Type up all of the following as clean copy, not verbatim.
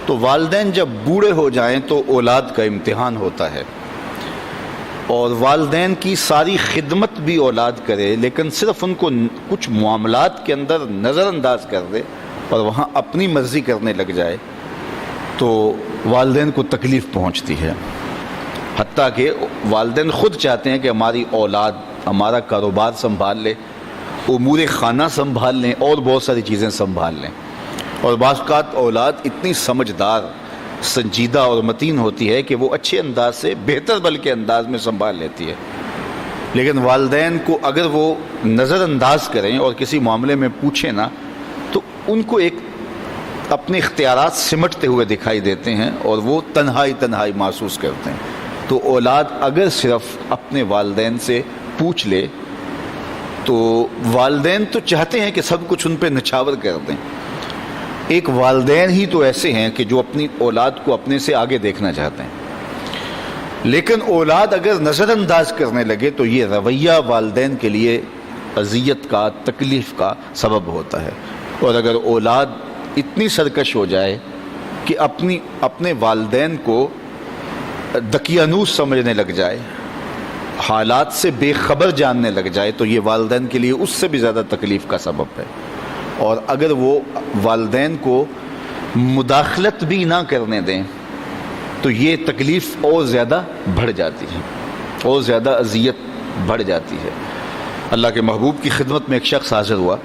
تو والدین جب بوڑھے ہو جائیں تو اولاد کا امتحان ہوتا ہے، اور والدین کی ساری خدمت بھی اولاد کرے لیکن صرف ان کو کچھ معاملات کے اندر نظر انداز کر دے اور وہاں اپنی مرضی کرنے لگ جائے تو والدین کو تکلیف پہنچتی ہے۔ حتیٰ کہ والدین خود چاہتے ہیں کہ ہماری اولاد ہمارا کاروبار سنبھال لے، امور خانہ سنبھال لیں اور بہت ساری چیزیں سنبھال لیں، اور بعض اوقات اولاد اتنی سمجھدار، سنجیدہ اور متین ہوتی ہے کہ وہ اچھے انداز سے، بہتر بلکہ انداز میں سنبھال لیتی ہے، لیکن والدین کو اگر وہ نظر انداز کریں اور کسی معاملے میں پوچھیں نا تو ان کو ایک اپنے اختیارات سمٹتے ہوئے دکھائی دیتے ہیں اور وہ تنہائی محسوس کرتے ہیں۔ تو اولاد اگر صرف اپنے والدین سے پوچھ لے تو والدین تو چاہتے ہیں کہ سب کچھ ان پہ نچھاور کر دیں، ایک والدین ہی تو ایسے ہیں کہ جو اپنی اولاد کو اپنے سے آگے دیکھنا چاہتے ہیں، لیکن اولاد اگر نظر انداز کرنے لگے تو یہ رویہ والدین کے لیے اذیت کا، تکلیف کا سبب ہوتا ہے۔ اور اگر اولاد اتنی سرکش ہو جائے کہ اپنے والدین کو دقیانوس سمجھنے لگ جائے، حالات سے بے خبر جاننے لگ جائے، تو یہ والدین کے لیے اس سے بھی زیادہ تکلیف کا سبب ہے۔ اور اگر وہ والدین کو مداخلت بھی نہ کرنے دیں تو یہ تکلیف اور زیادہ بڑھ جاتی ہے، اور زیادہ اذیت بڑھ جاتی ہے۔ اللہ کے محبوب کی خدمت میں ایک شخص حاضر ہوا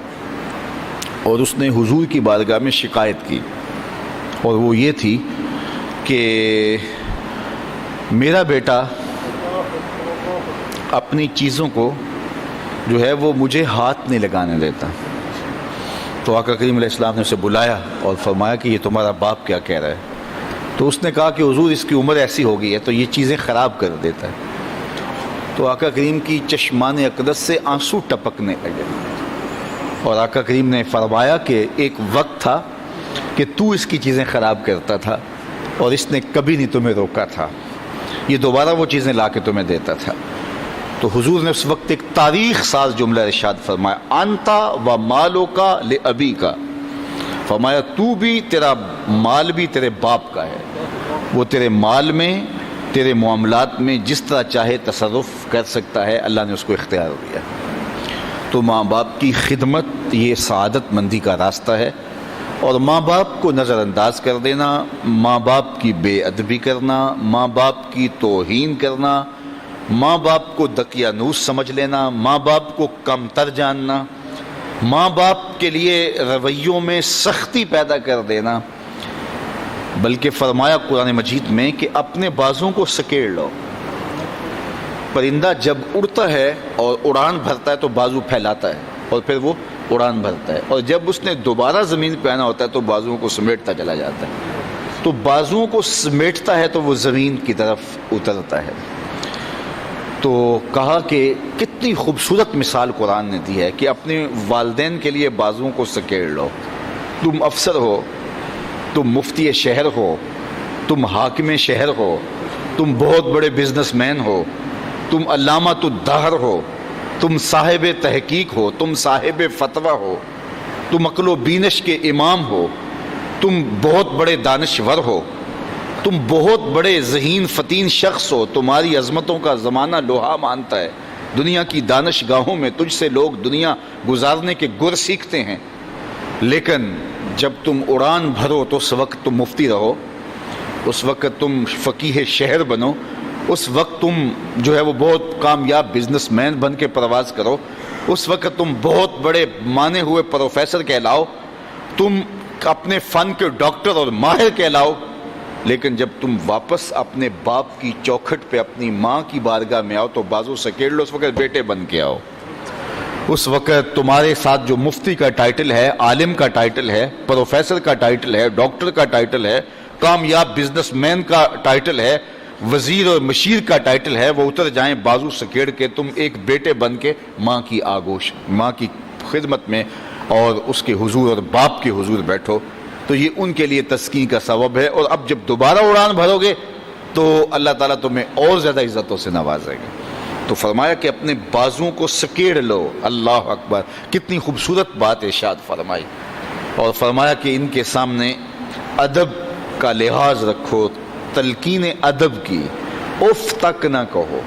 اور اس نے حضور کی بارگاہ میں شکایت کی، اور وہ یہ تھی کہ میرا بیٹا اپنی چیزوں کو جو ہے وہ مجھے ہاتھ نہیں لگانے دیتا۔ تو آقا کریم علیہ السلام نے اسے بلایا اور فرمایا کہ یہ تمہارا باپ کیا کہہ رہا ہے؟ تو اس نے کہا کہ حضور اس کی عمر ایسی ہو گئی ہے تو یہ چیزیں خراب کر دیتا ہے۔ تو آقا کریم کی چشمان اقدس سے آنسو ٹپکنے لگے، اور آقا کریم نے فرمایا کہ ایک وقت تھا کہ تو اس کی چیزیں خراب کرتا تھا اور اس نے کبھی نہیں تمہیں روکا تھا، یہ دوبارہ وہ چیزیں لا کے تمہیں دیتا تھا۔ تو حضور نے اس وقت ایک تاریخ ساز جملہ ارشاد فرمایا، انتا و مالو کا لابی کا، فرمایا تو بھی، تیرا مال بھی تیرے باپ کا ہے، وہ تیرے مال میں، تیرے معاملات میں جس طرح چاہے تصرف کر سکتا ہے، اللہ نے اس کو اختیار دیا۔ تو ماں باپ کی خدمت یہ سعادت مندی کا راستہ ہے، اور ماں باپ کو نظر انداز کر دینا، ماں باپ کی بے ادبی کرنا، ماں باپ کی توہین کرنا، ماں باپ کو دقیانوس سمجھ لینا، ماں باپ کو کمتر جاننا، ماں باپ کے لیے رویوں میں سختی پیدا کر دینا، بلکہ فرمایا قرآن مجید میں کہ اپنے بازوں کو سکیڑ لو۔ پرندہ جب اڑتا ہے اور اڑان بھرتا ہے تو بازو پھیلاتا ہے اور پھر وہ اڑان بھرتا ہے، اور جب اس نے دوبارہ زمین پہ آنا ہوتا ہے تو بازوؤں کو سمیٹتا چلا جاتا ہے۔ تو بازوؤں کو سمیٹتا ہے تو وہ زمین کی طرف اترتا ہے۔ تو کہا کہ کتنی خوبصورت مثال قرآن نے دی ہے کہ اپنے والدین کے لیے بازوؤں کو سکیڑ لو۔ تم افسر ہو، تم مفتی شہر ہو، تم حاکم شہر ہو، تم بہت بڑے بزنس مین ہو، تم علامۃ الدہر ہو، تم صاحب تحقیق ہو، تم صاحب فتویٰ ہو، تم عقل و بینش کے امام ہو، تم بہت بڑے دانشور ہو، تم بہت بڑے ذہین فتین شخص ہو، تمہاری عظمتوں کا زمانہ لوہا مانتا ہے، دنیا کی دانش گاہوں میں تجھ سے لوگ دنیا گزارنے کے گر سیکھتے ہیں، لیکن جب تم اڑان بھرو تو اس وقت تم مفتی رہو، اس وقت تم فقیہ شہر بنو، اس وقت تم جو ہے وہ بہت کامیاب بزنس مین بن کے پرواز کرو، اس وقت تم بہت بڑے مانے ہوئے پروفیسر کہلاؤ، تم اپنے فن کے ڈاکٹر اور ماہر کہلاؤ، لیکن جب تم واپس اپنے باپ کی چوکھٹ پہ اپنی ماں کی بارگاہ میں آؤ تو بازو سکیڑ لو، اس وقت بیٹے بن کے آؤ۔ اس وقت تمہارے ساتھ جو مفتی کا ٹائٹل ہے، عالم کا ٹائٹل ہے، پروفیسر کا ٹائٹل ہے، ڈاکٹر کا ٹائٹل ہے، کامیاب بزنس مین کا ٹائٹل ہے، وزیر اور مشیر کا ٹائٹل ہے، وہ اتر جائیں بازو سکیڑ کے، تم ایک بیٹے بن کے ماں کی آگوش، ماں کی خدمت میں اور اس کے حضور اور باپ کے حضور بیٹھو، تو یہ ان کے لیے تسکین کا سبب ہے۔ اور اب جب دوبارہ اڑان بھرو گے تو اللہ تعالیٰ تمہیں اور زیادہ عزتوں سے نوازے گا۔ تو فرمایا کہ اپنے بازوؤں کو سکیڑ لو۔ اللہ اکبر، کتنی خوبصورت بات ارشاد فرمائی، اور فرمایا کہ ان کے سامنے ادب کا لحاظ رکھو، تلقین ادب کی، اف تک نہ کہو۔